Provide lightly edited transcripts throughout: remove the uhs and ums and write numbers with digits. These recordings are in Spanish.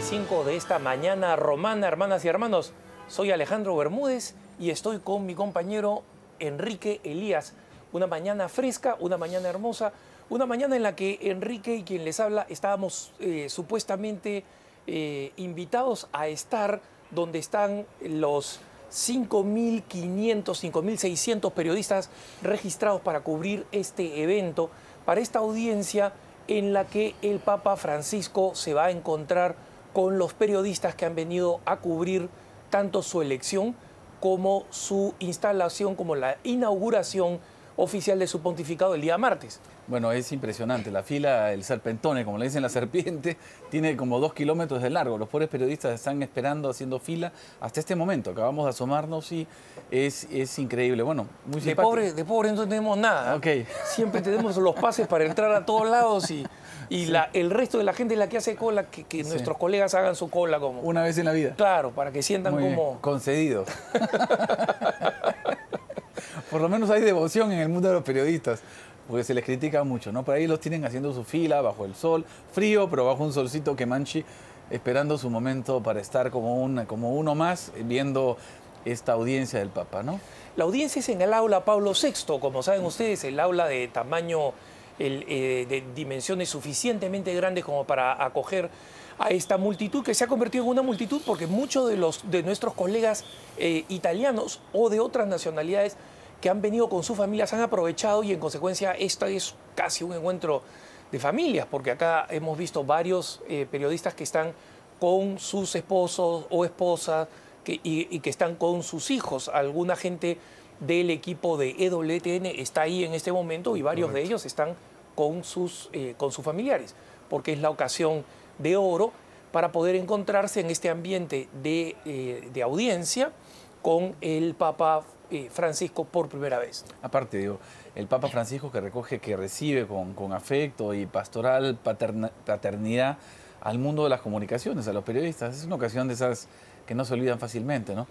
25 de esta mañana romana, hermanas y hermanos. Soy Alejandro Bermúdez y estoy con mi compañero Enrique Elías. Una mañana fresca, una mañana hermosa, una mañana en la que Enrique y quien les habla estábamos supuestamente invitados a estar donde están los 5.500, 5.600 periodistas registrados para cubrir este evento, para esta audiencia en la que el Papa Francisco se va a encontrar con los periodistas que han venido a cubrir tanto su elección como su instalación, como la inauguración oficial de su pontificado el día martes. Bueno, es impresionante. La fila, el serpentone, como le dicen la serpiente, tiene como 2 kilómetros de largo. Los pobres periodistas están esperando, haciendo fila hasta este momento. Acabamos de asomarnos y es increíble. Bueno, muy simpático. De pobre no tenemos nada. Okay. Siempre tenemos los pases para entrar a todos lados y sí. El resto de la gente es la que hace cola, que sí. Nuestros colegas hagan su cola como... Una vez en la vida. Claro, para que sientan muy como... Bien. Concedido. Por lo menos hay devoción en el mundo de los periodistas, porque se les critica mucho, ¿no? Por ahí los tienen haciendo su fila bajo el sol, frío, pero bajo un solcito que manchi, esperando su momento para estar como uno más, viendo esta audiencia del Papa, ¿no? La audiencia es en el aula Pablo VI, como saben ustedes, el aula de tamaño, de dimensiones suficientemente grandes como para acoger a esta multitud, que se ha convertido en una multitud porque muchos de nuestros colegas italianos o de otras nacionalidades que han venido con sus familias han aprovechado y en consecuencia esto es casi un encuentro de familias, porque acá hemos visto varios periodistas que están con sus esposos o esposas y que están con sus hijos. Alguna gente del equipo de EWTN está ahí en este momento y varios de ellos están con sus familiares, porque es la ocasión de oro para poder encontrarse en este ambiente de audiencia con el Papa Francisco por primera vez. Aparte, digo, el Papa Francisco que recibe con afecto y pastoral paternidad al mundo de las comunicaciones, a los periodistas. Es una ocasión de esas que no se olvidan fácilmente, ¿no?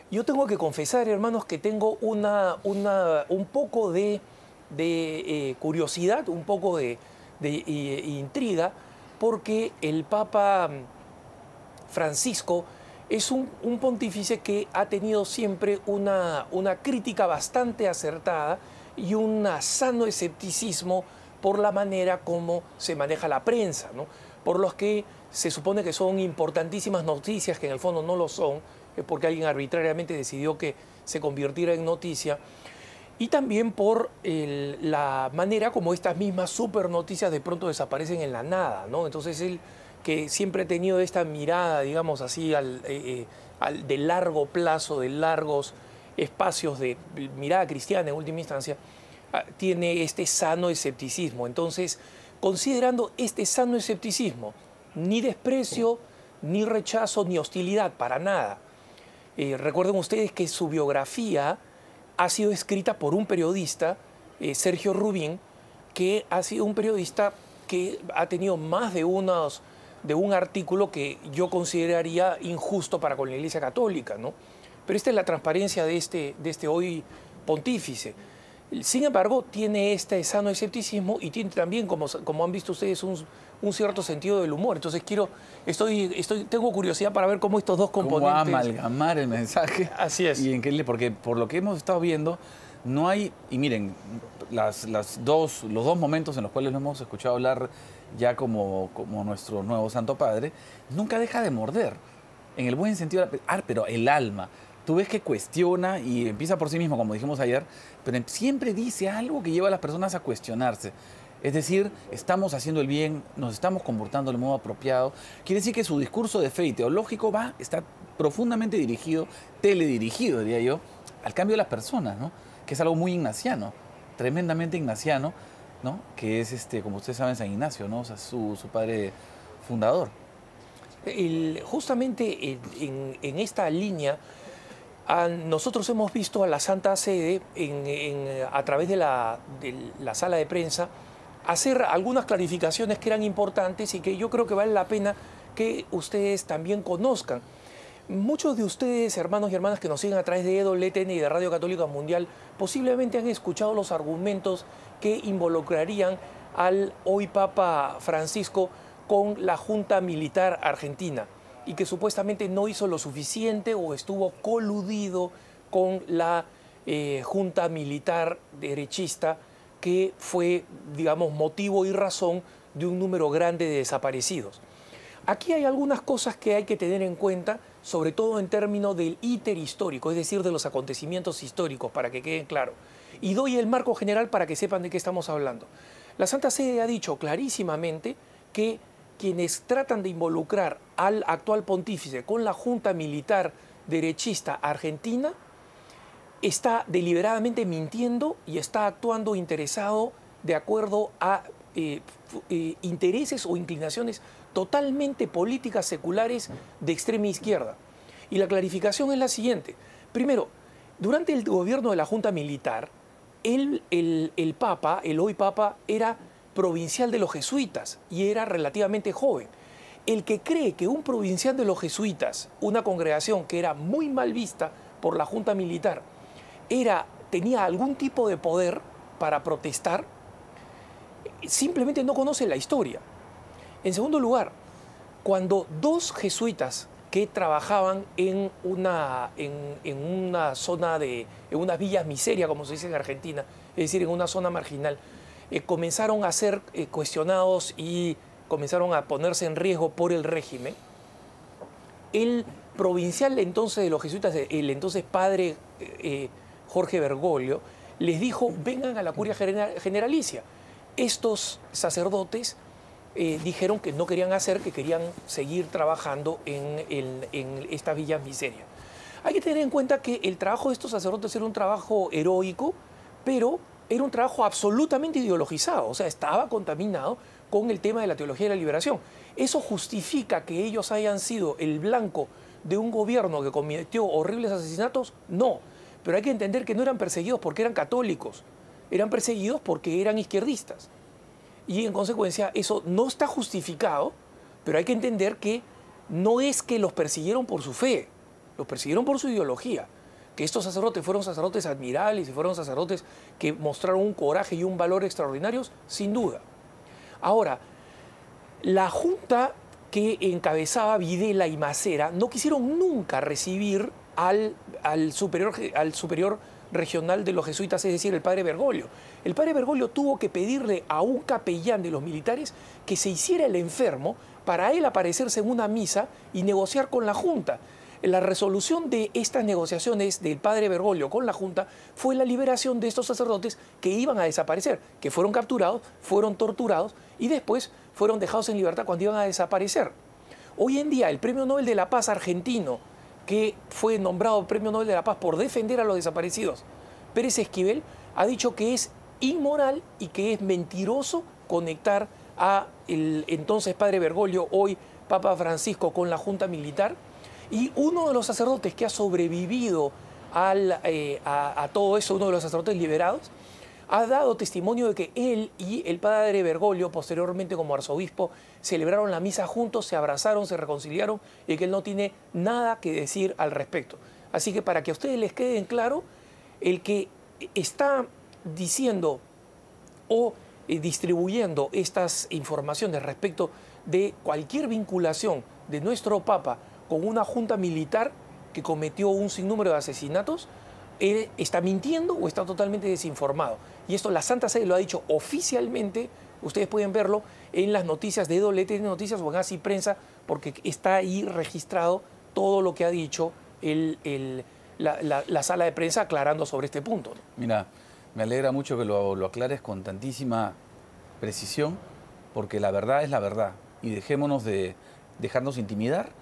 Yo tengo que confesar, hermanos, que tengo un poco de curiosidad, un poco de intriga, porque el Papa Francisco es un pontífice que ha tenido siempre una crítica bastante acertada y un sano escepticismo por la manera como se maneja la prensa, ¿no? Por los que se supone que son importantísimas noticias, que en el fondo no lo son, porque alguien arbitrariamente decidió que se convirtiera en noticia, y también por la manera como estas mismas supernoticias de pronto desaparecen en la nada, ¿no? Entonces él, que siempre ha tenido esta mirada, digamos así, de largo plazo, de largos espacios de mirada cristiana en última instancia, tiene este sano escepticismo. Entonces, considerando este sano escepticismo, ni desprecio, ni rechazo, ni hostilidad, para nada. Recuerden ustedes que su biografía ha sido escrita por un periodista, Sergio Rubín, que ha sido un periodista que ha tenido más de un artículo que yo consideraría injusto para con la Iglesia Católica, ¿no? Pero esta es la transparencia de este hoy pontífice. Sin embargo, tiene este sano escepticismo y tiene también, como han visto ustedes, un cierto sentido del humor. Entonces tengo curiosidad para ver cómo estos dos componentes... ¿Cómo va a amalgamar el mensaje? Así es. Porque por lo que hemos estado viendo, no hay... Y miren, los dos momentos en los cuales lo hemos escuchado hablar ya como nuestro nuevo Santo Padre, nunca deja de morder, en el buen sentido, pero el alma. Tú ves que cuestiona y empieza por sí mismo, como dijimos ayer, pero siempre dice algo que lleva a las personas a cuestionarse. Es decir, estamos haciendo el bien, nos estamos comportando de modo apropiado. Quiere decir que su discurso de fe y teológico está profundamente dirigido, teledirigido, diría yo, al cambio de las personas, ¿no? Que es algo muy ignaciano, tremendamente ignaciano, ¿no? Que es, como ustedes saben, San Ignacio, ¿no? O sea, su padre fundador. Justamente en esta línea, nosotros hemos visto a la Santa Sede a través de la sala de prensa hacer algunas clarificaciones que eran importantes y que yo creo que vale la pena que ustedes también conozcan. Muchos de ustedes, hermanos y hermanas que nos siguen a través de EWTN y de Radio Católica Mundial, posiblemente han escuchado los argumentos que involucrarían al hoy Papa Francisco con la Junta Militar Argentina. y que supuestamente no hizo lo suficiente o estuvo coludido con la junta militar derechista que fue, digamos, motivo y razón de un número grande de desaparecidos. Aquí hay algunas cosas que hay que tener en cuenta, sobre todo en términos del íter histórico, es decir, de los acontecimientos históricos, para que queden claros. Y doy el marco general para que sepan de qué estamos hablando. La Santa Sede ha dicho clarísimamente que quienes tratan de involucrar al actual pontífice con la junta militar derechista argentina está deliberadamente mintiendo y está actuando interesado de acuerdo a intereses o inclinaciones totalmente políticas seculares de extrema izquierda. Y la clarificación es la siguiente. Primero, durante el gobierno de la Junta Militar, el Papa, el hoy Papa, era provincial de los jesuitas y era relativamente joven. El que cree que un provincial de los jesuitas, una congregación que era muy mal vista por la Junta Militar, tenía algún tipo de poder para protestar, simplemente no conoce la historia. En segundo lugar, cuando dos jesuitas que trabajaban en una zona en unas villas miseria, como se dice en Argentina, es decir, en una zona marginal, comenzaron a ser cuestionados y comenzaron a ponerse en riesgo por el régimen, el provincial entonces de los jesuitas, el entonces padre Jorge Bergoglio, les dijo: vengan a la curia generalicia. Estos sacerdotes dijeron que no querían hacer, que querían seguir trabajando en estas villas miserias. Hay que tener en cuenta que el trabajo de estos sacerdotes era un trabajo heroico, pero era un trabajo absolutamente ideologizado, o sea, estaba contaminado con el tema de la teología de la liberación. ¿Eso justifica que ellos hayan sido el blanco de un gobierno que cometió horribles asesinatos? No, pero hay que entender que no eran perseguidos porque eran católicos, eran perseguidos porque eran izquierdistas. Y en consecuencia eso no está justificado, pero hay que entender que no es que los persiguieron por su fe, los persiguieron por su ideología. Que estos sacerdotes fueron sacerdotes admirables y fueron sacerdotes que mostraron un coraje y un valor extraordinarios, sin duda. Ahora, la junta que encabezaba Videla y Macera no quisieron nunca recibir al superior regional de los jesuitas, es decir, el padre Bergoglio. El padre Bergoglio tuvo que pedirle a un capellán de los militares que se hiciera el enfermo para él aparecerse en una misa y negociar con la junta. La resolución de estas negociaciones del padre Bergoglio con la junta fue la liberación de estos sacerdotes que iban a desaparecer, que fueron capturados, fueron torturados y después fueron dejados en libertad cuando iban a desaparecer. Hoy en día el Premio Nobel de la Paz argentino, que fue nombrado Premio Nobel de la Paz por defender a los desaparecidos, Pérez Esquivel, ha dicho que es inmoral y que es mentiroso conectar a el entonces padre Bergoglio, hoy Papa Francisco, con la junta militar. Y uno de los sacerdotes que ha sobrevivido a todo eso, uno de los sacerdotes liberados, ha dado testimonio de que él y el padre Bergoglio, posteriormente como arzobispo, celebraron la misa juntos, se abrazaron, se reconciliaron y que él no tiene nada que decir al respecto. Así que para que a ustedes les quede en claro, el que está diciendo o distribuyendo estas informaciones respecto de cualquier vinculación de nuestro Papa con una junta militar que cometió un sinnúmero de asesinatos, está mintiendo o está totalmente desinformado. Y esto la Santa Sede lo ha dicho oficialmente, ustedes pueden verlo en las noticias de WTN Noticias o en Así Prensa, porque está ahí registrado todo lo que ha dicho la sala de prensa aclarando sobre este punto. Mira, me alegra mucho que lo aclares con tantísima precisión, porque la verdad es la verdad. Y dejémonos de dejarnos intimidar.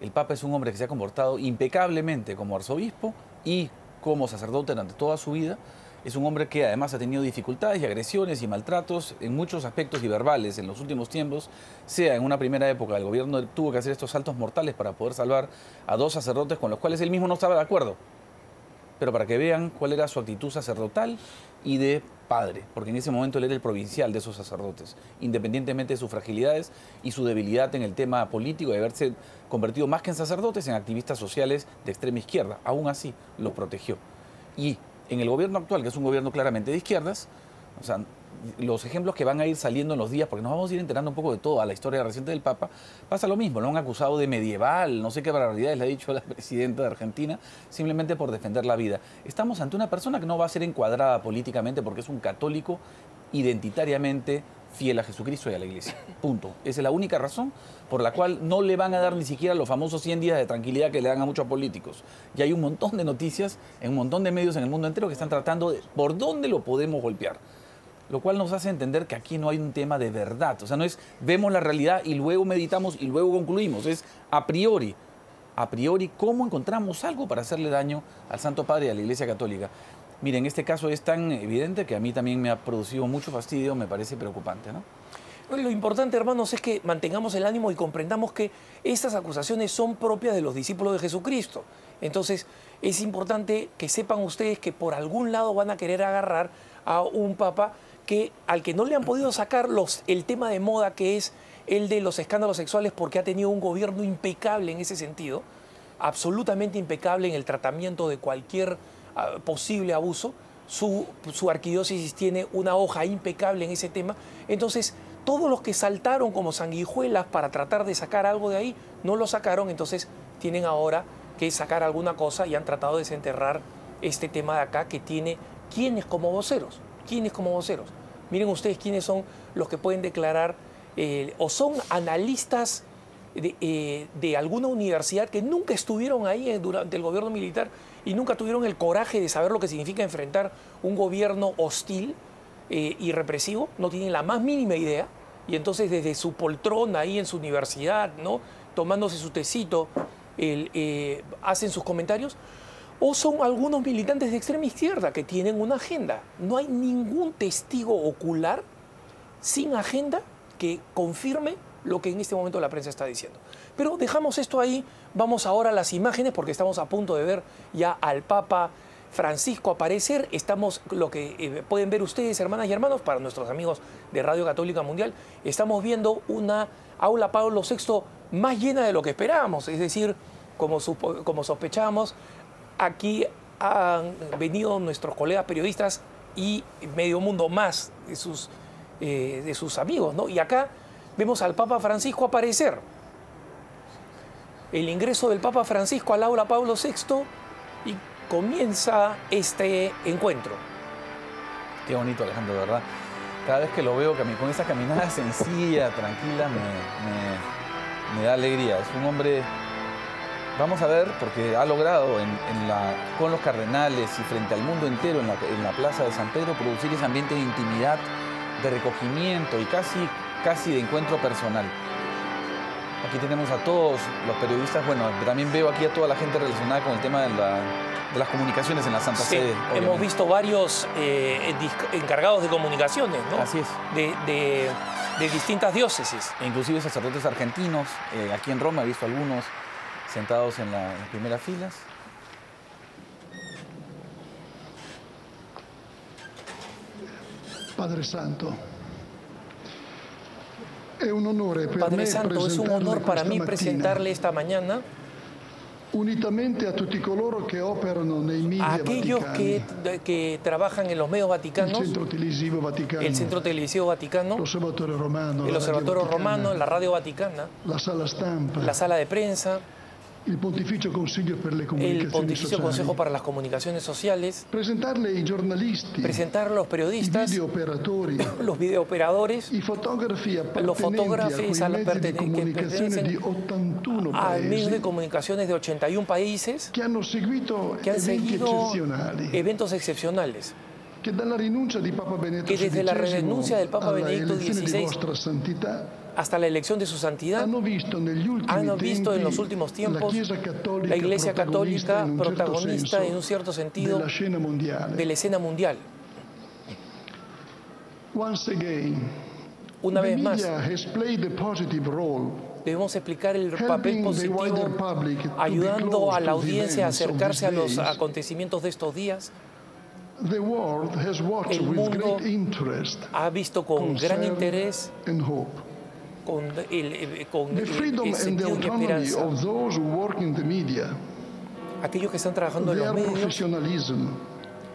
El Papa es un hombre que se ha comportado impecablemente como arzobispo y como sacerdote durante toda su vida. Es un hombre que además ha tenido dificultades y agresiones y maltratos en muchos aspectos y verbales en los últimos tiempos, sea en una primera época el gobierno tuvo que hacer estos saltos mortales para poder salvar a dos sacerdotes con los cuales él mismo no estaba de acuerdo. Pero para que vean cuál era su actitud sacerdotal y de padre, porque en ese momento él era el provincial de esos sacerdotes, independientemente de sus fragilidades y su debilidad en el tema político de haberse convertido más que en sacerdotes en activistas sociales de extrema izquierda. Aún así, los protegió. Y en el gobierno actual, que es un gobierno claramente de izquierdas, o sea, los ejemplos que van a ir saliendo en los días, porque nos vamos a ir enterando un poco de todo, a la historia reciente del Papa, pasa lo mismo, lo han acusado de medieval, no sé qué barbaridades le ha dicho la presidenta de Argentina, simplemente por defender la vida. Estamos ante una persona que no va a ser encuadrada políticamente porque es un católico identitariamente fiel a Jesucristo y a la Iglesia. Punto. Esa es la única razón por la cual no le van a dar ni siquiera los famosos 100 días de tranquilidad que le dan a muchos políticos. Y hay un montón de noticias en un montón de medios en el mundo entero que están tratando de por dónde lo podemos golpear. Lo cual nos hace entender que aquí no hay un tema de verdad. O sea, no es vemos la realidad y luego meditamos y luego concluimos. Es a priori. A priori, ¿cómo encontramos algo para hacerle daño al Santo Padre y a la Iglesia Católica? Miren, este caso es tan evidente que a mí también me ha producido mucho fastidio, me parece preocupante, ¿no? Lo importante, hermanos, es que mantengamos el ánimo y comprendamos que estas acusaciones son propias de los discípulos de Jesucristo. Entonces, es importante que sepan ustedes que por algún lado van a querer agarrar a un papa al que no le han podido sacar el tema de moda, que es el de los escándalos sexuales, porque ha tenido un gobierno impecable en ese sentido, absolutamente impecable en el tratamiento de cualquier posible abuso. Su arquidiócesis tiene una hoja impecable en ese tema. Entonces, todos los que saltaron como sanguijuelas para tratar de sacar algo de ahí, no lo sacaron, entonces tienen ahora que sacar alguna cosa y han tratado de desenterrar este tema de acá que tiene quiénes como voceros. ¿Quiénes como voceros? Miren ustedes quiénes son los que pueden declarar o son analistas de alguna universidad que nunca estuvieron ahí durante el gobierno militar y nunca tuvieron el coraje de saber lo que significa enfrentar un gobierno hostil y represivo, no tienen la más mínima idea, y entonces desde su poltrona ahí en su universidad, ¿no?, tomándose su tecito, hacen sus comentarios, o son algunos militantes de extrema izquierda que tienen una agenda. No hay ningún testigo ocular sin agenda que confirme lo que en este momento la prensa está diciendo. Pero dejamos esto ahí, vamos ahora a las imágenes porque estamos a punto de ver ya al Papa Francisco aparecer. Estamos, lo que pueden ver ustedes, hermanas y hermanos, para nuestros amigos de Radio Católica Mundial, estamos viendo una aula Pablo VI más llena de lo que esperábamos, es decir, como sospechábamos, aquí han venido nuestros colegas periodistas y medio mundo más de sus amigos, ¿no? Y acá vemos al Papa Francisco aparecer. El ingreso del Papa Francisco al aula Pablo VI y comienza este encuentro. Qué bonito, Alejandro, de verdad. Cada vez que lo veo con esa caminada sencilla, tranquila, me da alegría. Es un hombre, vamos a ver, porque ha logrado con los cardenales y frente al mundo entero en la plaza de San Pedro producir ese ambiente de intimidad, de recogimiento y casi de encuentro personal. Aquí tenemos a todos los periodistas, bueno, también veo aquí a toda la gente relacionada con el tema de las comunicaciones en la Santa Sede. Obviamente. Hemos visto varios encargados de comunicaciones, ¿no? Así es. De distintas diócesis. E inclusive sacerdotes argentinos, aquí en Roma he visto algunos sentados en las primeras filas. Padre Santo. Padre Santo, es un honor para mí presentarle esta mañana unitamente a tutti coloro che operano nei media a aquellos vaticani, que trabajan en los medios vaticanos, el Centro Televisivo Vaticano, el Centro Televisivo Vaticano, el Observatorio Romano, la Radio Vaticana, la Sala Stampa, la Sala de Prensa, el Pontificio Consejo para las Comunicaciones Sociales, presentarle ai giornalisti, presentar a los periodistas, los videooperadores, los fotógrafos pertenecen a medios de comunicaciones de 81 países que han seguido eventos excepcionales. Que desde la renuncia del Papa Benedicto XVI hasta la elección de su santidad, han visto en los últimos tiempos la Iglesia Católica protagonista en un cierto sentido de la escena mundial. Una vez más, debemos explicar el papel positivo ayudando a la audiencia a acercarse a los acontecimientos de estos días. El mundo ha visto con gran interés, con el sentido de esperanza, aquellos que están trabajando en los medios,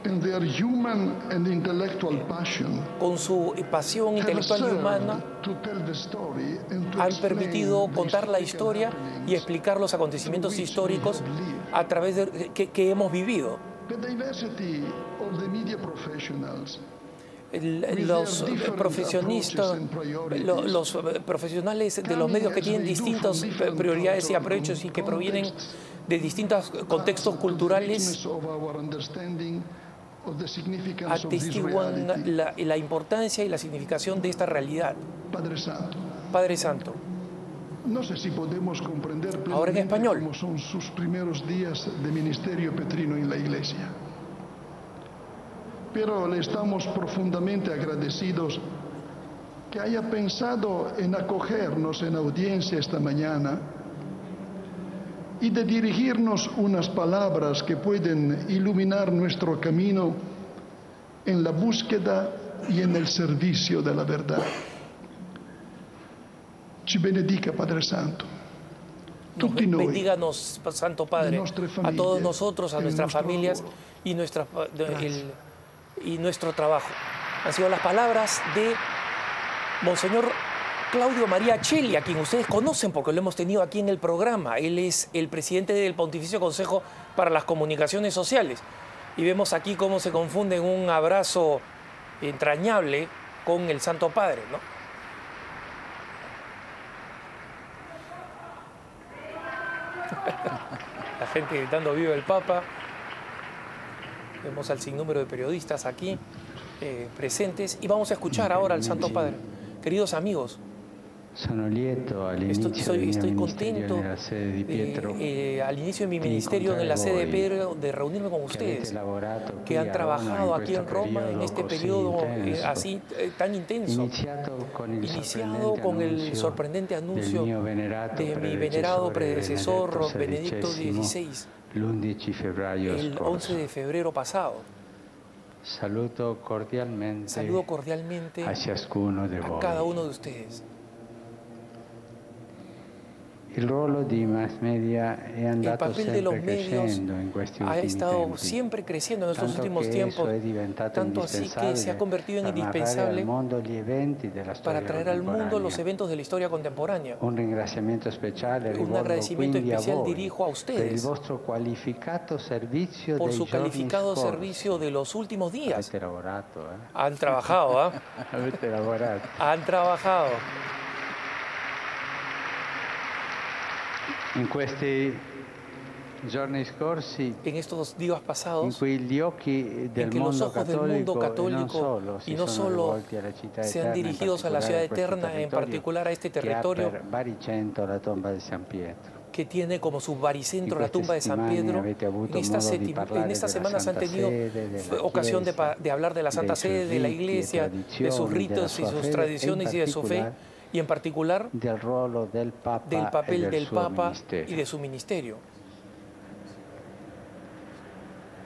in their human and intellectual passion, con su pasión have intelectual y served humana, to tell the story and to han explain permitido the contar la historical historia y happenings explicar los acontecimientos históricos a través de que hemos vivido. The diversity of the media professionals, Los profesionistas, los profesionales de los medios que tienen distintas prioridades y aprovechos y que provienen de distintos contextos culturales, atestiguan la importancia y la significación de esta realidad. Padre Santo. No sé si podemos comprender Ahora en español. cómo son sus primeros días de ministerio petrino en la Iglesia. Pero le estamos profundamente agradecidos que haya pensado en acogernos en audiencia esta mañana y de dirigirnos unas palabras que pueden iluminar nuestro camino en la búsqueda y en el servicio de la verdad. Ci benedica, Padre Santo. Bendíganos, Santo Padre, a todos nosotros, a nuestras familias y nuestro trabajo. Han sido las palabras de Monseñor Claudio María Celli, a quien ustedes conocen porque lo hemos tenido aquí en el programa. Él es el presidente del Pontificio Consejo para las Comunicaciones Sociales. Y vemos aquí cómo se confunde un abrazo entrañable con el Santo Padre, ¿no? La gente gritando "Viva el Papa". Vemos al sinnúmero de periodistas aquí presentes y vamos a escuchar ahora al Santo Padre. Queridos amigos, estoy contento al inicio de mi ministerio en la sede de Pedro de reunirme con ustedes que han trabajado aquí en Roma en este periodo así tan intenso, iniciado con el sorprendente anuncio de mi venerado predecesor Benedicto XVI el 11 de febrero pasado. Saludo cordialmente a cada uno de ustedes. El papel de los medios ha estado siempre creciendo en estos últimos tiempos, tanto así que se ha convertido en indispensable para traer al mundo los eventos de la historia contemporánea. Un agradecimiento especial dirijo a ustedes por su calificado servicio de los últimos días. Han trabajado, ¿eh? Han trabajado. En estos días pasados, en que los ojos del mundo católico y no solo sean dirigidos a la ciudad eterna, en particular a este territorio que tiene como su baricentro la tumba de San Pedro. En estas semanas han tenido ocasión de hablar de la Santa Sede, de la Iglesia, de sus ritos y sus tradiciones y de su fe, y en particular del papel del Papa y de su ministerio.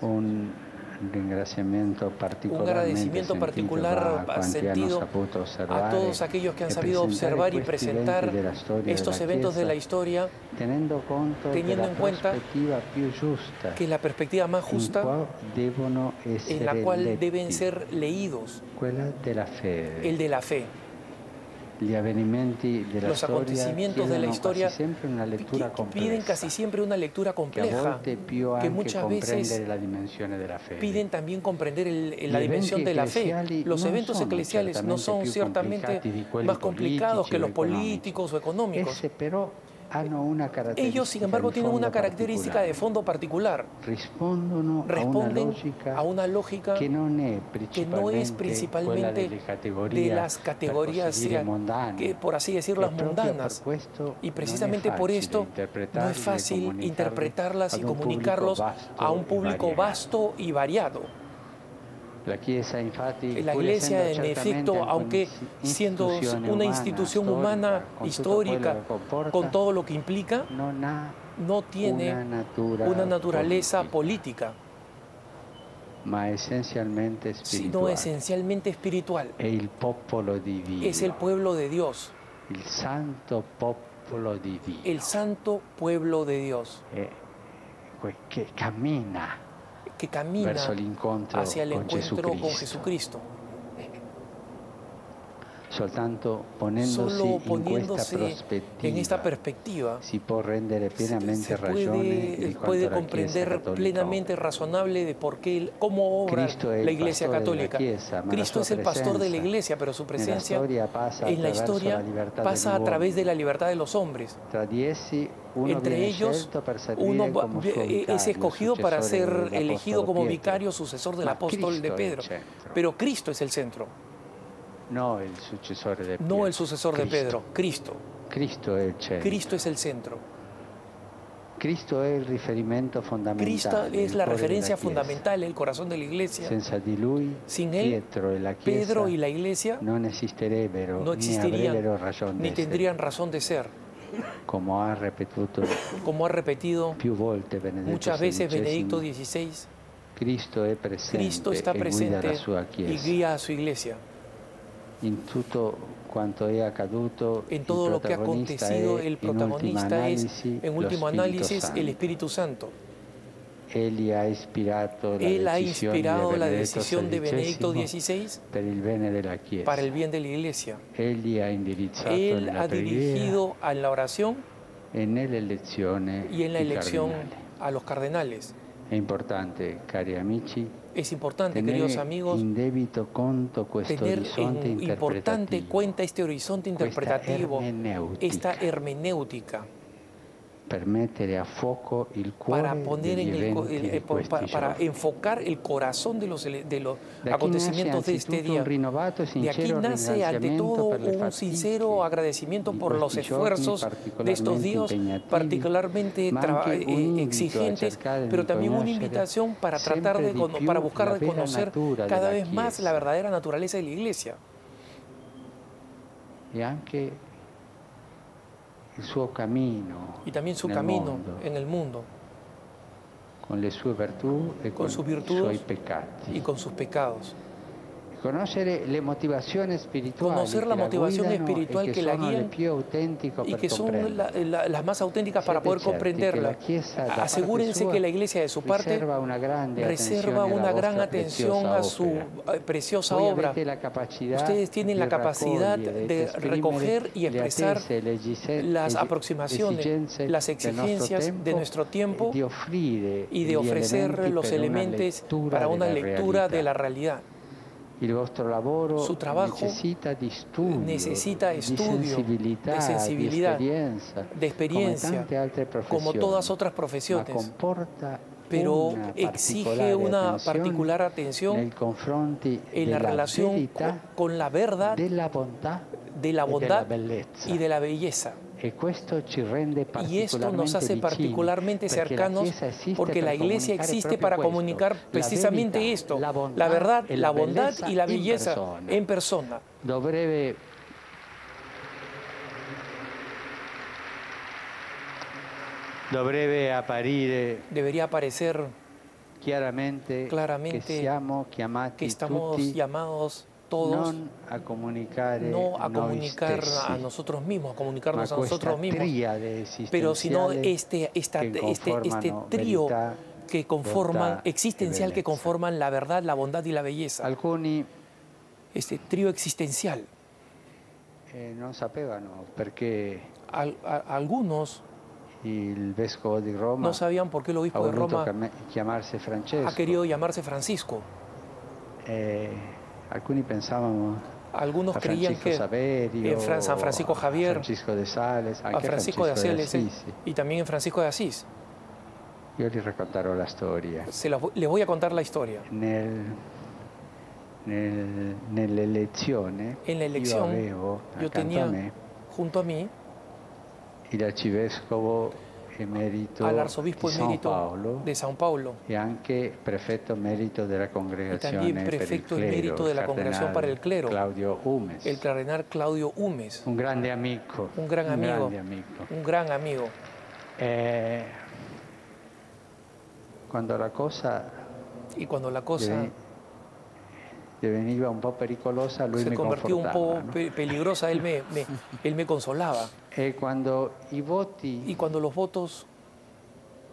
Un agradecimiento particular sentido a todos aquellos que han sabido observar y presentar estos eventos de la historia, teniendo en cuenta que la perspectiva más justa en la cual deben ser leídos, el de la fe. Los acontecimientos de la historia piden casi siempre una lectura compleja, que muchas veces piden también comprender la dimensión de la fe. Los eventos eclesiales no son ciertamente más complicados que los políticos o económicos. Ellos, sin embargo, tienen una característica de fondo particular. Responden a una lógica que no es principalmente de las categorías, que, por así decirlo, las mundanas. Y precisamente por esto no es fácil interpretarlas y comunicarlos a un público vasto y variado. La Iglesia, en efecto, aunque siendo una institución humana, histórica, con todo lo que implica, no tiene una naturaleza política, sino esencialmente espiritual. Es el pueblo de Dios. El santo pueblo de Dios. Que camina. que camina verso l'incontro hacia el con encuentro con Jesucristo. Jesucristo. Soltanto ponendosi Solo in questa poniéndose en esta prospettiva perspectiva si può rendere pienamente se ragione di puede quanto la Chiesa comprender cattolica plenamente opera. razonable de por qué, cómo obra Cristo è la il Iglesia pastore della Católica. Chiesa, ma la Cristo sua es el pastor de la presenza Iglesia, pero su nella presencia storia passa en la attraverso historia la libertà pasa degli a través de uomini. la libertad de los hombres. Tra di essi uno Entre viene ellos, scelto per uno servire come suo es vicario, escogido para ser successore elegido dell'apostolo como Pietro. vicario, sucesor del Ma apóstol de Cristo è il Pedro. centro, Pero Cristo es el centro, no il successore di Pietro. no el sucesor de Cristo. Pedro. Cristo. Cristo è il centro. Cristo es el centro. Cristo è il riferimento fondamentale. Cristo es il la cuore referencia della Chiesa. fundamental, el corazón de la Iglesia. Senza di lui, Sin él, Pietro e la Chiesa Pedro y la Iglesia non esisterebbero, no ni existirían avrebbero ragione ni di tendrían razón de ser. essere, come ha ripetuto Como ha repetido più volte Benedetto muchas veces XVI, Benedicto XVI, Cristo è presente Cristo está e guida presente la sua y Chiesa. guía a su Iglesia. In tutto quanto è accaduto, En todo lo que ha acontecido, el protagonista es, en último análisis, el Espíritu Espíritu Santo. Él ha inspirato Él ha decisione inspirado di la Benedetto decisión de Benedicto XVI XVI per il bene della Chiesa. para el bien de la Iglesia. Egli ha indirizzato Él nella ha preghiera dirigido a la oración e nell'elezione y en la i elección cardinali. a los cardenales. È importante, cari amici, Es importante, tenere queridos amigos, in debito conto questo tener orizzonte en importante interpretativo, cuenta este horizonte interpretativo, esta hermenéutica, per mettere a fuoco il cuore para poner degli en eventi di questi para giorni. enfocar el corazón de los Da qui acontecimientos nasce de este anzitutto día. un rinnovato e De aquí sincero nace ante todo ringraziamento per le un fatiche sincero agradecimiento di por los questi giorni esfuerzos de estos días particularmente ma anche un invito a exigentes, cercare di pero también una conoscere invitación para sempre tratar de di più para buscar la de vera conocer natura cada della vez más Chiesa. la verdadera naturaleza de la Iglesia e anche il suo cammino y también su nel camino mondo, en el mundo con le sue virtù e con con sus i virtudes suoi peccati. y con sus pecados. Conoscere le motivazioni spirituali Conocer la che la motivación guidano espiritual e que la sono le guían più autentiche y per que son comprenderle. las más auténticas para Siete poder certi comprenderla. che la Chiesa, da parte Asegúrense sua, que la Iglesia de su parte reserva una grande reserva attenzione una alla gran vostra atención preziosa a su opera. preciosa Voi obra. avete la capacità Ustedes tienen la di capacidad raccogliere de ed esprimere recoger y le expresar attese, le las aproximaciones, esigenze las del nostro exigencias tempo de nuestro tiempo e di offrire y de gli ofrecer elementi los per una elementos lettura para una della lectura de la realtà. realidad. Il vostro lavoro Su trabajo necessita di studio, necesita di estudio, sensibilità, de sensibilidad, di esperienza, de come tante altre como professioni, todas otras ma profesiones, comporta pero una exige una particolare particular attenzione nei atención confronti en la della relación verità, con la verdad, della bontà de la e della bondad bellezza. y de la belleza. E questo ci rende Y esto nos hace particularmente cercanos porque la Iglesia existe para comunicar precisamente esto, la verdad, la bondad y la belleza en persona. Dovrebbe apparire Debería aparecer claramente claramente che siamo chiamati que estamos tutti llamados todos non a comunicare no a noi comunicar stessi, a nosotros mismos, a ma comunicarnos a questa nosotros mismos, triade pero sino esistenziale este conformano trío verità, que conforman, bontà e existencial, que bellezza. conforman la verdad, la bondad y la belleza. Alcuni Este trío existencial. non sapevano perché Algunos il vescovo di Roma no sabían por qué el ha obispo de voluto Roma chiamarsi Francesco. ha querido llamarse Francisco. Alcuni pensavano Algunos a creían Francisco que Saverio, en San Francisco Javier, a Francisco de Sales, a anche Francisco de Asís Assisi. y también en Francisco de Asís. Io vi racconterò la storia. Les voy a contar la historia. Nell'elezione En la io elección, avevo yo accanto a tenía me junto a mí il arcivescovo emerito al arzobispo di San emérito Paolo de Sao Paulo e anche prefetto emerito della y congregazione también per il prefecto clero, emérito de la il congregación para el clero, Claudio Umes, el cardenal Claudio Umes, un grande amico, un gran amigo, grande amico. un gran amigo. Quando la cosa Y cuando la cosa diveniva un po' pericolosa, lui se mi convirtió un confortava. poco No? peligrosa, él me consolaba. E quando i Y voti cuando los votos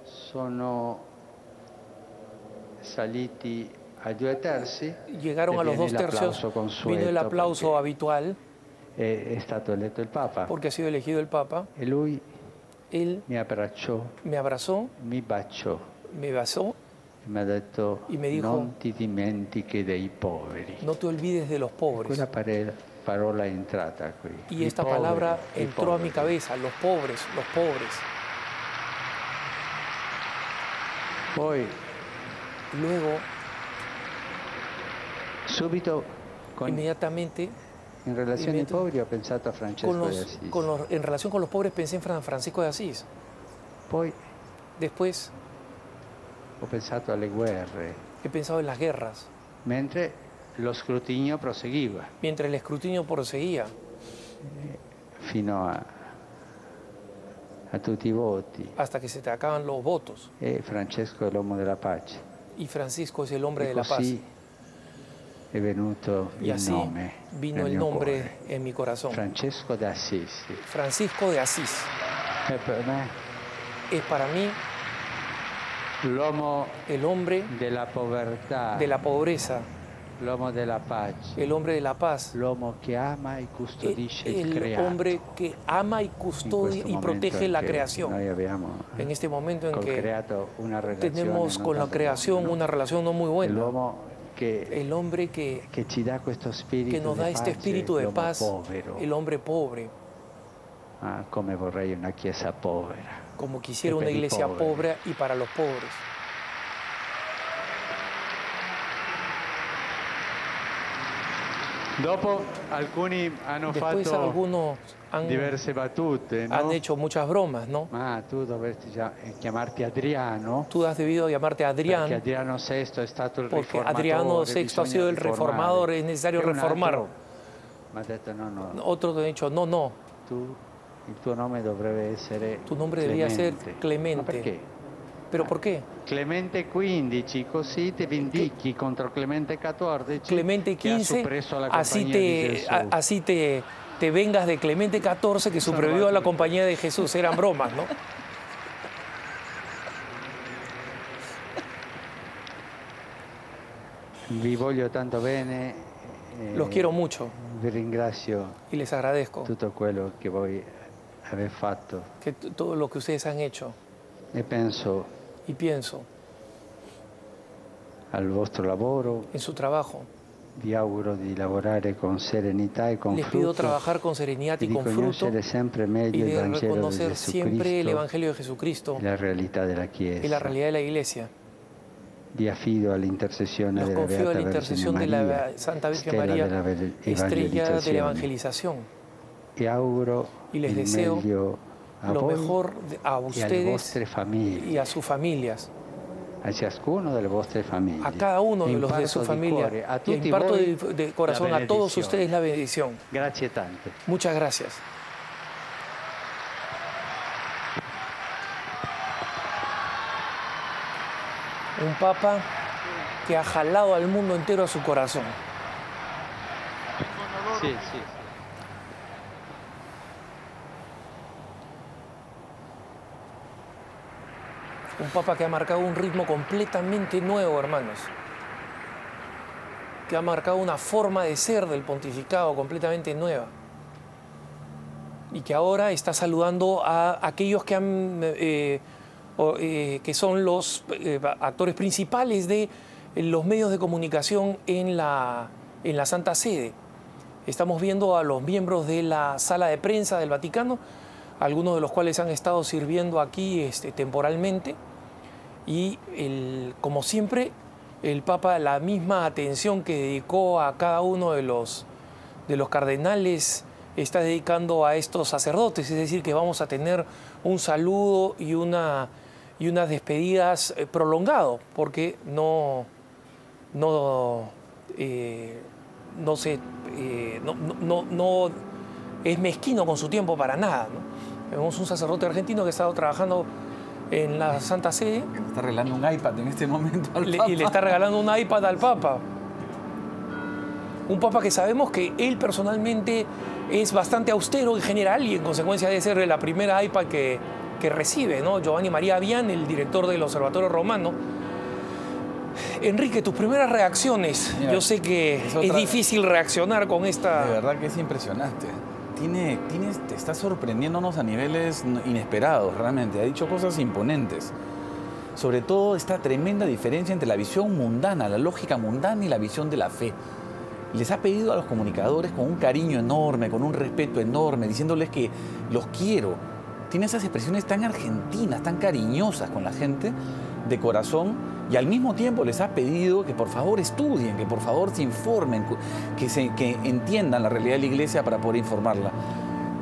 sono saliti a 2 terzi, llegaron a los 2 tercios, vino el aplauso habitual, è stato eletto il Papa. porque ha sido elegido el Papa. E lui Él mi abbracciò, me abrazó, mi baciò me besó e mi ha detto y me dijo, non ti dimentichi dei poveri. no te olvides de los pobres. Quella parola è entrata qui. Y I esta poveri, palabra i entró a mi poveri. cabeza, los pobres, los pobres. Poi Luego, subito inmediatamente, in relazione ai poveri ho pensato a Francesco di Assisi. en relación con los pobres pensé en Francisco de Asís. Poi Después ho pensato alle guerre, he pensado en las guerras, mentre lo scrutinio proseguiva mientras el escrutinio proseguía, fino a tutti i voti. hasta que se te acaban los votos. E Francesco è l'uomo della pace. Y Francisco es el hombre E de la paz. così è venuto Y il así nome vino nel el mio nombre cuore. en mi corazón. Francesco di Assisi. Francisco de Asís E per me es para mí l'uomo el hombre della povertà, de la pobreza, l'uomo della pace, el hombre de la paz, l'uomo che ama e custodisce il el creato. hombre que ama y In custodia questo y momento protege in la che creación. Noi abbiamo En este momento en col que creato una relazione tenemos non con la tanto creación buona, una relación no muy no? buena. L'uomo che El hombre que ci dà questo spirito nos da di este pace, espíritu de l'uomo paz, povero. el hombre pobre, Ah, come vorrei una chiesa povera. como quisiera E una per i iglesia poveri. pobre y para los pobres. Dopo alcuni hanno Después fatto algunos diverse battute, no? han hecho muchas bromas, ¿no? Ma tu dovresti già chiamarti Adriano, Tú has debido llamarte perché Adrián, Adriano VI è stato il porque riformatore. Adriano VI ha bisogna sido el riformare. reformador, es necesario E un reformar. altro mi ha detto no, Otros han dicho, no, no, il tuo nome dovrebbe essere tu nombre debería ser Ma Clemente. perché? ¿Pero por qué? Clemente XV, così ti vendichi contro Clemente XIV, Clemente che ha XV, soppresso la así compagnia di Gesù. así te vengas de Clemente XIV que supervivió a la compañía de Jesús. Eran bromas, ¿no? Vi voglio tanto bene, Los quiero mucho vi ringrazio y les agradezco tutto quello che voi avete fatto que todo lo que ustedes han hecho. e penso Y pienso al vostro lavoro, en su trabajo. vi auguro di lavorare con serenità e con Les pido frutto trabajar con serenidad e y di con fruto conoscere sempre y meglio il de Vangelo di reconocer siempre el Gesù Evangelio de Jesucristo e la realtà della Chiesa. y la realidad de la Iglesia. Vi affido all'intercessione Los della confío a Beata la Vergine intercesión de Maria, la Santa Virgen stella María, della estrella de la evangelizzazione. evangelización. E auguro Y les il deseo meglio a Lo voi mejor a e alle ustedes vostre famiglie, y a sus familias, a ciascuno delle vostre famiglie. a cada uno E de los de imparto su di familia. cuore a Y tutti imparto voi de corazón la a todos benedizione. ustedes la bendición. Grazie tante. Muchas gracias. Un papa que ha jalado al mundo entero a su corazón. Sì, sì. Un papa que ha marcado un ritmo completamente nuevo, hermanos. Que ha marcado una forma de ser del pontificado completamente nueva. Y que ahora está saludando a aquellos que que son los actores principales de los medios de comunicación en la Santa Sede. Estamos viendo a los miembros de la sala de prensa del Vaticano, algunos de los cuales han estado sirviendo aquí temporalmente. Y como siempre, el Papa, la misma atención que dedicó a cada uno de los cardenales, está dedicando a estos sacerdotes. Es decir, que vamos a tener un saludo y unas despedidas prolongado, porque no es mezquino con su tiempo para nada, ¿no? Vemos un sacerdote argentino que ha estado trabajando en la Santa Sede. Que le está regalando un iPad en este momento al Papa. Y le está regalando un iPad al Papa. Un Papa que sabemos que él personalmente es bastante austero en general y en consecuencia debe ser la primera iPad que recibe, ¿no? Giovanni María Vian, el director del Observatorio Romano, Enrique, tus primeras reacciones. Mira, yo sé que es difícil reaccionar con esta... De verdad que es impresionante. Te está sorprendiéndonos a niveles inesperados, realmente. Ha dicho cosas imponentes. Sobre todo esta tremenda diferencia entre la visión mundana, la lógica mundana y la visión de la fe. Les ha pedido a los comunicadores con un cariño enorme, con un respeto enorme, diciéndoles que los quiero. Tiene esas expresiones tan argentinas, tan cariñosas con la gente, de corazón, y al mismo tiempo les ha pedido que por favor estudien, que por favor se informen, que entiendan la realidad de la Iglesia para poder informarla.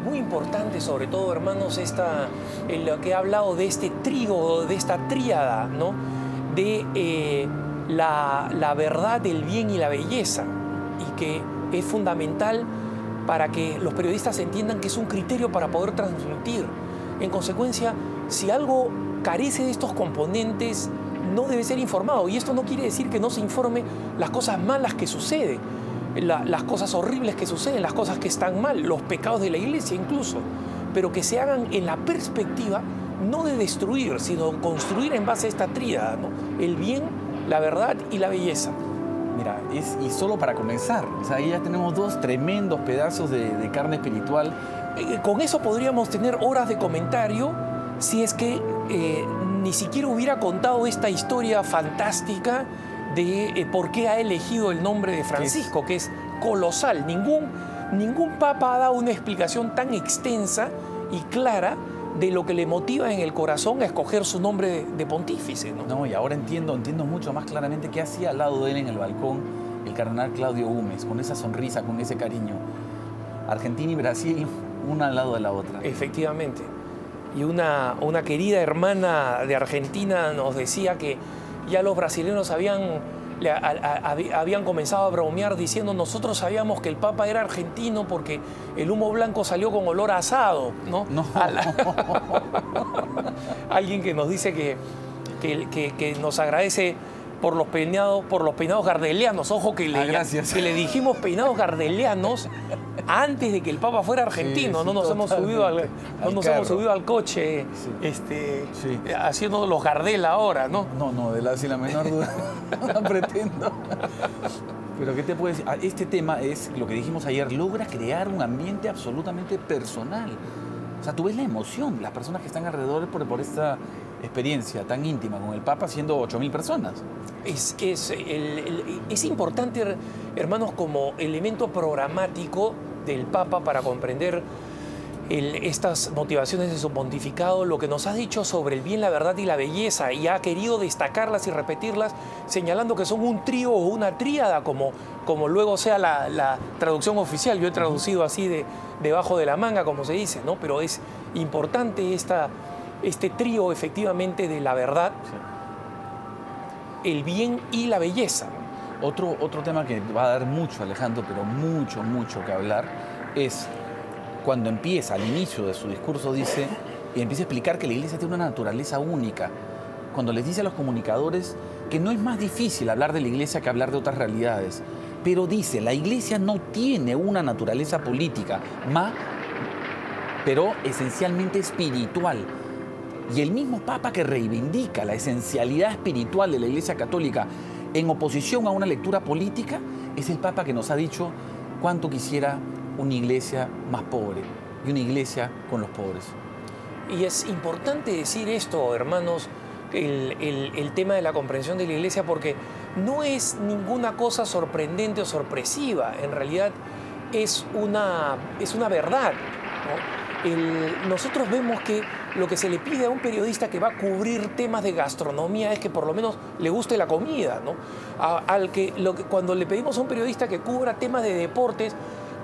Muy importante, sobre todo, hermanos, en lo que ha hablado de este trío, de esta tríada, ¿no? De la verdad, el bien y la belleza, y que es fundamental para que los periodistas entiendan que es un criterio para poder transmitir. En consecuencia, si algo carece de estos componentes, no debe ser informado. Y esto no quiere decir que no se informe las cosas malas que suceden, las cosas horribles que suceden, las cosas que están mal, los pecados de la Iglesia incluso, pero que se hagan en la perspectiva no de destruir, sino construir en base a esta tríada, ¿no? El bien, la verdad y la belleza. Mira, y solo para comenzar, o sea, ahí ya tenemos dos tremendos pedazos de carne espiritual. Con eso podríamos tener horas de comentario si es que ni siquiera hubiera contado esta historia fantástica de por qué ha elegido el nombre de Francisco, que es colosal. Ningún papa ha dado una explicación tan extensa y clara de lo que le motiva en el corazón a escoger su nombre de pontífice, ¿no? No, y ahora entiendo mucho más claramente qué hacía al lado de él en el balcón el cardenal Claudio Humes, con esa sonrisa, con ese cariño. Argentina y Brasil, una al lado de la otra. Efectivamente. Y una querida hermana de Argentina nos decía que ya los brasileños habían comenzado a bromear diciendo: nosotros sabíamos que el Papa era argentino porque el humo blanco salió con olor a asado, ¿no? No. Alguien que nos dice que nos agradece por los peinados gardelianos. Ojo que le dijimos peinados gardelianos antes de que el Papa fuera argentino. Sí, no nos hemos subido al coche haciendo los Gardel ahora, ¿no? No, de la sin la menor duda. No pretendo. Pero ¿qué te puedo decir? Este tema es, lo que dijimos ayer, logra crear un ambiente absolutamente personal. O sea, tú ves la emoción de las personas que están alrededor por esta experiencia tan íntima con el Papa, siendo 8.000 personas. Es importante, hermanos, como elemento programático del Papa para comprender estas motivaciones de su pontificado, lo que nos ha dicho sobre el bien, la verdad y la belleza, y ha querido destacarlas y repetirlas, señalando que son un trío o una tríada, como luego sea la traducción oficial. Yo he traducido así debajo de la manga, como se dice, ¿no? Pero es importante este trío, efectivamente, de la verdad, el bien y la belleza. Otro tema que va a dar mucho, Alejandro, pero mucho que hablar, es cuando empieza, al inicio de su discurso, dice, y empieza a explicar que la Iglesia tiene una naturaleza única. Cuando les dice a los comunicadores que no es más difícil hablar de la Iglesia que hablar de otras realidades, pero dice, la Iglesia no tiene una naturaleza política, pero esencialmente espiritual. Y el mismo Papa que reivindica la esencialidad espiritual de la Iglesia Católica en oposición a una lectura política, es el Papa que nos ha dicho cuánto quisiera una iglesia más pobre y una iglesia con los pobres. Y es importante decir esto, hermanos, el tema de la comprensión de la Iglesia, porque no es ninguna cosa sorprendente o sorpresiva. En realidad es una verdad, ¿no? Nosotros vemos que lo que se le pide a un periodista que va a cubrir temas de gastronomía es que por lo menos le guste la comida, ¿no? Cuando le pedimos a un periodista que cubra temas de deportes,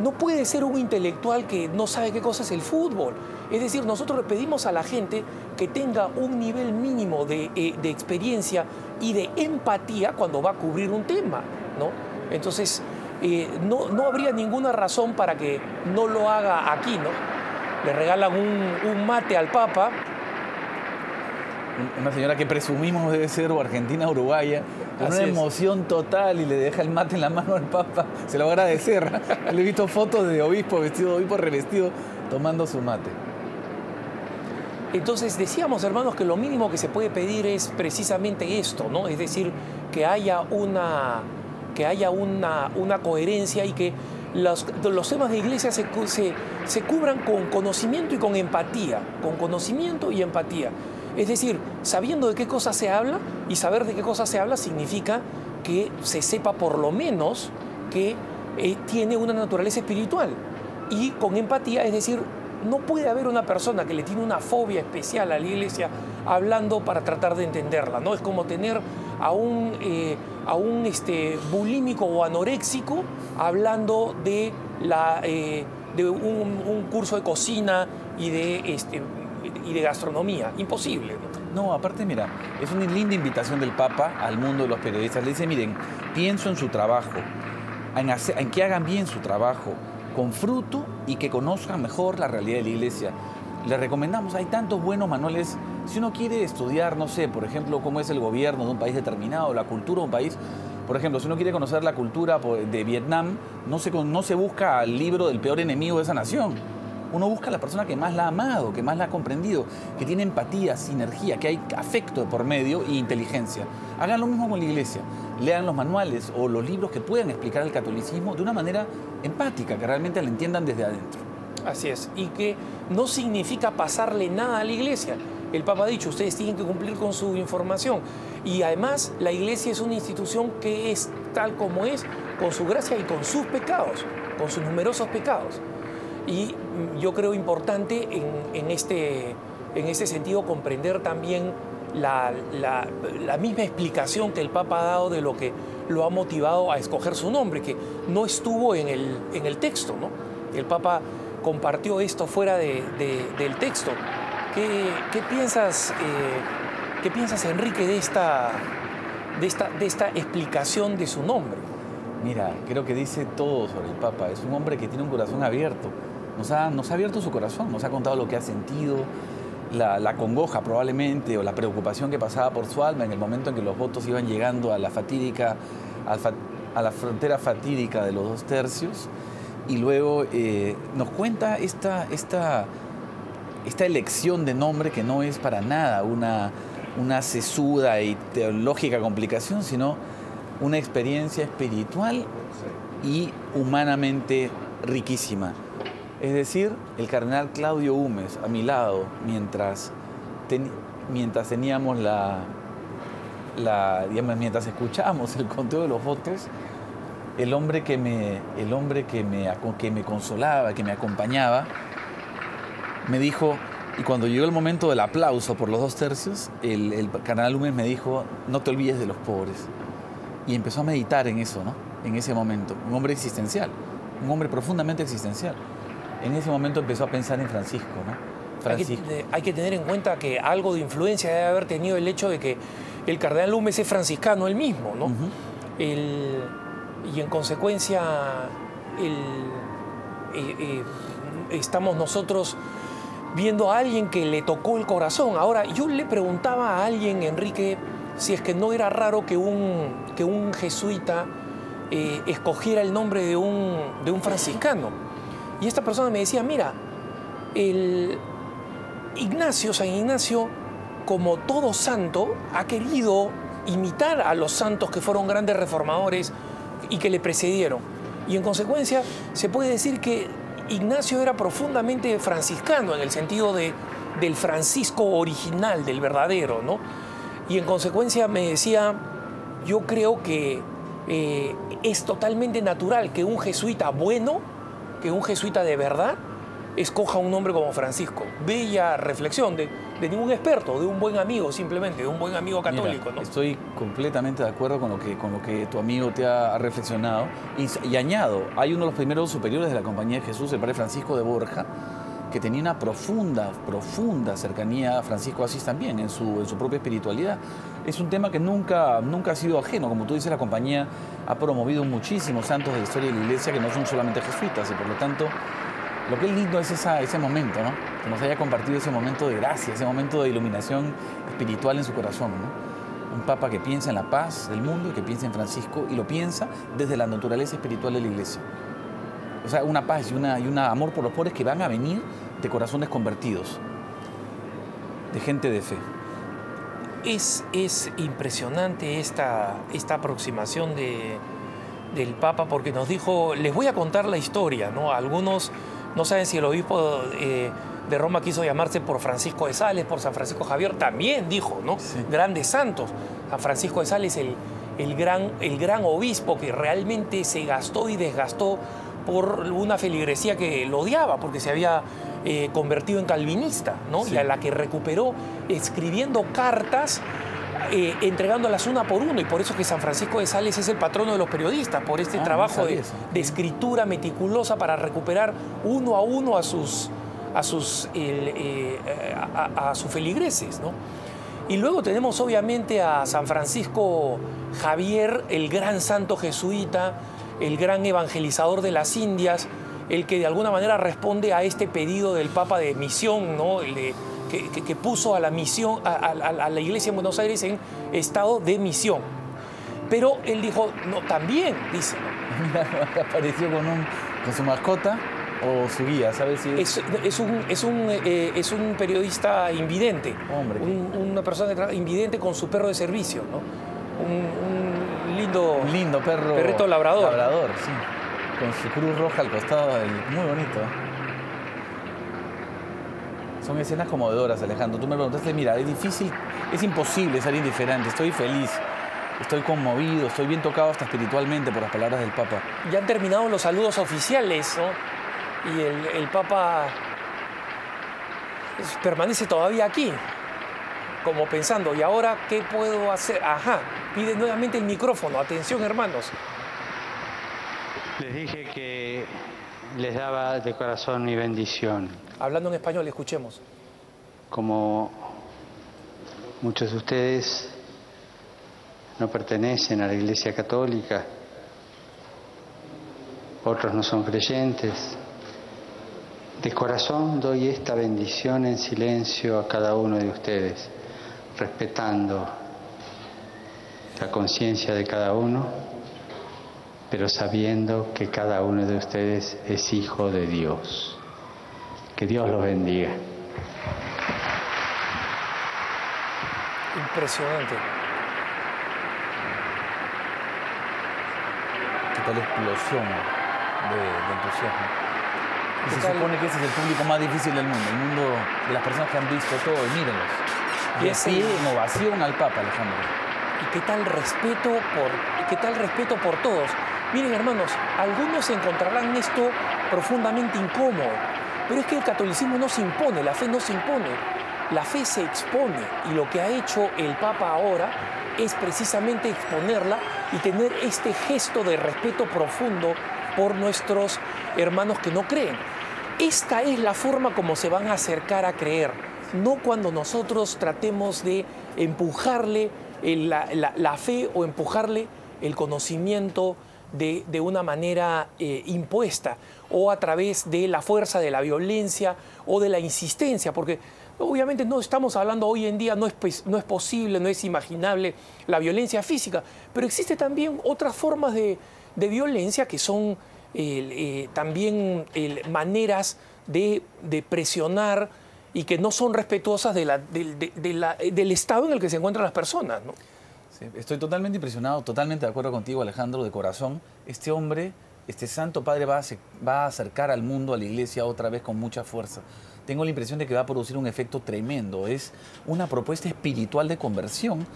no puede ser un intelectual que no sabe qué cosa es el fútbol. Es decir, nosotros le pedimos a la gente que tenga un nivel mínimo de experiencia y de empatía cuando va a cubrir un tema, ¿no? Entonces, no habría ninguna razón para que no lo haga aquí, ¿no? Le regalan un mate al Papa. Una señora que presumimos debe ser o argentina o uruguaya, con una emoción total, y le deja el mate en la mano al Papa. Se lo va a agradecer. Le he visto fotos de obispo, vestido de obispo, revestido, tomando su mate. Entonces decíamos, hermanos, que lo mínimo que se puede pedir es precisamente esto, ¿no? Es decir, que haya una coherencia y que los temas de iglesia se cubran con conocimiento y con empatía, con conocimiento y empatía. Es decir, sabiendo de qué cosa se habla, y saber de qué cosa se habla significa que se sepa por lo menos que tiene una naturaleza espiritual. Y con empatía, es decir, no puede haber una persona que le tiene una fobia especial a la iglesia hablando para tratar de entenderla, ¿no? Es como tener a un bulímico o anoréxico hablando de un curso de cocina y de gastronomía. Imposible, ¿no? No, aparte, mira, es una linda invitación del Papa al mundo de los periodistas. Le dice, miren, pienso en su trabajo, en que hagan bien su trabajo, con fruto y que conozcan mejor la realidad de la iglesia. Le recomendamos, hay tantos buenos manuales. Si uno quiere estudiar, no sé, por ejemplo, cómo es el gobierno de un país determinado, la cultura de un país, por ejemplo, si uno quiere conocer la cultura de Vietnam, no se busca el libro del peor enemigo de esa nación. Uno busca a la persona que más la ha amado, que más la ha comprendido, que tiene empatía, sinergia, que hay afecto por medio e inteligencia. Hagan lo mismo con la iglesia. Lean los manuales o los libros que puedan explicar el catolicismo de una manera empática, que realmente la entiendan desde adentro. Así es. Y que no significa pasarle nada a la iglesia. El Papa ha dicho, ustedes tienen que cumplir con su información. Y además, la iglesia es una institución que es tal como es, con su gracia y con sus pecados, con sus numerosos pecados. Y yo creo importante en este sentido comprender también la misma explicación que el Papa ha dado de lo que lo ha motivado a escoger su nombre, que no estuvo en el texto, ¿no? El Papa compartió esto fuera del texto. ¿Qué piensas, Enrique, de esta explicación de su nombre? Mira, creo que dice todo sobre el Papa. Es un hombre que tiene un corazón abierto. Nos ha abierto su corazón, nos ha contado lo que ha sentido, la congoja probablemente o la preocupación que pasaba por su alma en el momento en que los votos iban llegando a la frontera fatídica de los 2 tercios. Y luego nos cuenta esta elección de nombre que no es para nada una sesuda y teológica complicación, sino una experiencia espiritual y humanamente riquísima. Es decir, el cardenal Claudio Humes a mi lado, mientras teníamos mientras escuchábamos el conteo de los votos, el hombre que me consolaba, que me acompañaba, me dijo, y cuando llegó el momento del aplauso por los 2 tercios, el cardenal Humes me dijo, no te olvides de los pobres. Y empezó a meditar en eso, ¿no? En ese momento. Un hombre existencial, un hombre profundamente existencial. En ese momento empezó a pensar en Francisco, ¿no? Francisco. Hay que tener en cuenta que algo de influencia debe haber tenido el hecho de que el cardenal Humes es franciscano él mismo, ¿no? Y en consecuencia estamos nosotros viendo a alguien que le tocó el corazón. Ahora, yo le preguntaba a alguien, Enrique, si es que no era raro que un jesuita escogiera el nombre de un franciscano. Y esta persona me decía, mira, San Ignacio, como todo santo, ha querido imitar a los santos que fueron grandes reformadores y que le precedieron. Y en consecuencia se puede decir que Ignacio era profundamente franciscano en el sentido del Francisco original, del verdadero, ¿no? Y en consecuencia me decía, yo creo que es totalmente natural que un jesuita bueno, que un jesuita de verdad, escoja un nombre como Francisco. Bella reflexión de ningún experto, de un buen amigo simplemente, de un buen amigo católico. Mira, ¿no? Estoy completamente de acuerdo con lo que tu amigo te ha reflexionado. Y añado, hay uno de los primeros superiores de la Compañía de Jesús, el padre Francisco de Borja, que tenía una profunda cercanía a Francisco Asís también en su propia espiritualidad. Es un tema que nunca ha sido ajeno. Como tú dices, la Compañía ha promovido muchísimos santos de la historia de la Iglesia que no son solamente jesuitas, y por lo tanto, lo que es lindo es ese momento, ¿no? Que nos haya compartido ese momento de gracia, ese momento de iluminación espiritual en su corazón, ¿no? Un papa que piensa en la paz del mundo y que piensa en Francisco, y lo piensa desde la naturaleza espiritual de la Iglesia. O sea, una paz y un amor por los pobres que van a venir de corazones convertidos, de gente de fe. es impresionante esta aproximación del Papa, porque nos dijo, les voy a contar la historia, ¿no? Algunos no saben si el obispo de Roma quiso llamarse por Francisco de Sales, por San Francisco Javier, también dijo, ¿no? Sí. Grandes santos. San Francisco de Sales, el gran obispo que realmente se gastó y desgastó por una feligresía que lo odiaba, porque se había convertido en calvinista, ¿no? Sí. Y a la que recuperó escribiendo cartas, entregándolas una por uno, y por eso que San Francisco de Sales es el patrono de los periodistas, por este trabajo de escritura meticulosa para recuperar uno a uno a sus feligreses, ¿no? Y luego tenemos obviamente a San Francisco Javier, el gran santo jesuita, el gran evangelizador de las Indias, el que de alguna manera responde a este pedido del Papa de misión, ¿no? Que puso a la misión, a la Iglesia en Buenos Aires en estado de misión. Pero él dijo, no, también, dice. Mira, apareció con su mascota o su guía, ¿sabes si es un periodista invidente. Hombre. Una persona invidente con su perro de servicio, ¿no? Un lindo perrito labrador. Labrador, sí. Con su cruz roja al costado, muy bonito. Son escenas conmovedoras, Alejandro. Tú me preguntaste, mira, es difícil, es imposible ser indiferente. Estoy feliz, estoy conmovido, estoy bien tocado hasta espiritualmente por las palabras del Papa. Ya han terminado los saludos oficiales, ¿no? Y el Papa permanece todavía aquí, como pensando, ¿y ahora qué puedo hacer? Ajá, pide nuevamente el micrófono. Atención, hermanos. Les dije que les daba de corazón mi bendición. Hablando en español, escuchemos. Como muchos de ustedes no pertenecen a la Iglesia Católica, otros no son creyentes, de corazón doy esta bendición en silencio a cada uno de ustedes, respetando la conciencia de cada uno, pero sabiendo que cada uno de ustedes es hijo de Dios. Que Dios los bendiga. Impresionante. ¿Qué tal explosión de entusiasmo? Y se supone que ese es el público más difícil del mundo, el mundo de las personas que han visto todo, y mírenlos. Y así en ovación al Papa, Alejandro. ¿Y qué tal respeto por todos? Miren, hermanos, algunos encontrarán esto profundamente incómodo, pero es que el catolicismo no se impone, la fe no se impone, la fe se expone, y lo que ha hecho el Papa ahora es precisamente exponerla y tener este gesto de respeto profundo por nuestros hermanos que no creen. Esta es la forma como se van a acercar a creer, no cuando nosotros tratemos de empujarle la fe o empujarle el conocimiento de una manera impuesta, o a través de la fuerza, de la violencia o de la insistencia, porque obviamente no estamos hablando hoy en día, no es posible, no es imaginable la violencia física, pero existe también otras formas de violencia que son también maneras de presionar y que no son respetuosas del estado en el que se encuentran las personas, ¿no? Sí, estoy totalmente impresionado, totalmente de acuerdo contigo, Alejandro, de corazón. Este hombre, este Santo Padre va a acercar al mundo, a la Iglesia, otra vez con mucha fuerza. Tengo la impresión de que va a producir un efecto tremendo. Es una propuesta espiritual de conversión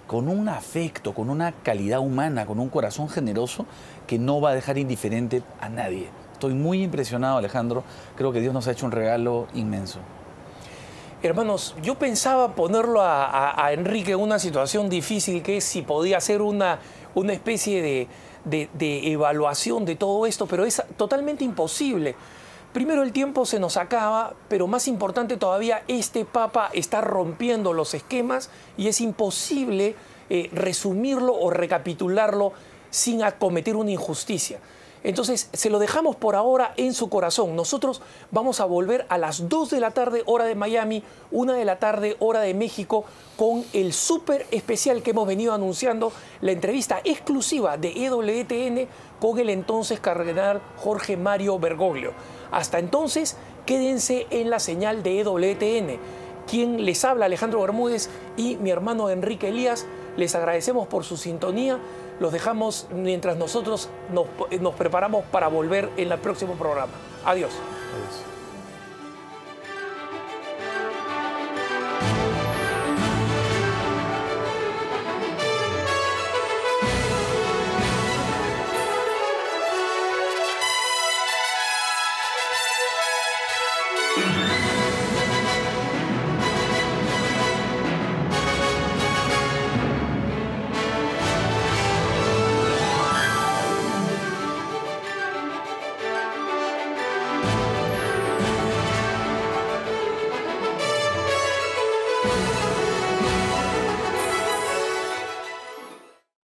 con un afecto, con una calidad humana, con un corazón generoso que no va a dejar indiferente a nadie. Estoy muy impresionado, Alejandro. Creo que Dios nos ha hecho un regalo inmenso. Hermanos, yo pensaba ponerlo a Enrique en una situación difícil, que es si podía hacer una especie de evaluación de todo esto, pero es totalmente imposible. Primero, el tiempo se nos acaba, pero más importante todavía, este Papa está rompiendo los esquemas y es imposible resumirlo o recapitularlo sin acometer una injusticia. Entonces, se lo dejamos por ahora en su corazón. Nosotros vamos a volver a las 2 de la tarde, hora de Miami, 1 de la tarde, hora de México, con el súper especial que hemos venido anunciando, la entrevista exclusiva de EWTN con el entonces cardenal Jorge Mario Bergoglio. Hasta entonces, quédense en la señal de EWTN. Quien les habla, Alejandro Bermúdez, y mi hermano Enrique Elías, les agradecemos por su sintonía. Los dejamos mientras nosotros nos preparamos para volver en el próximo programa. Adiós. Adiós.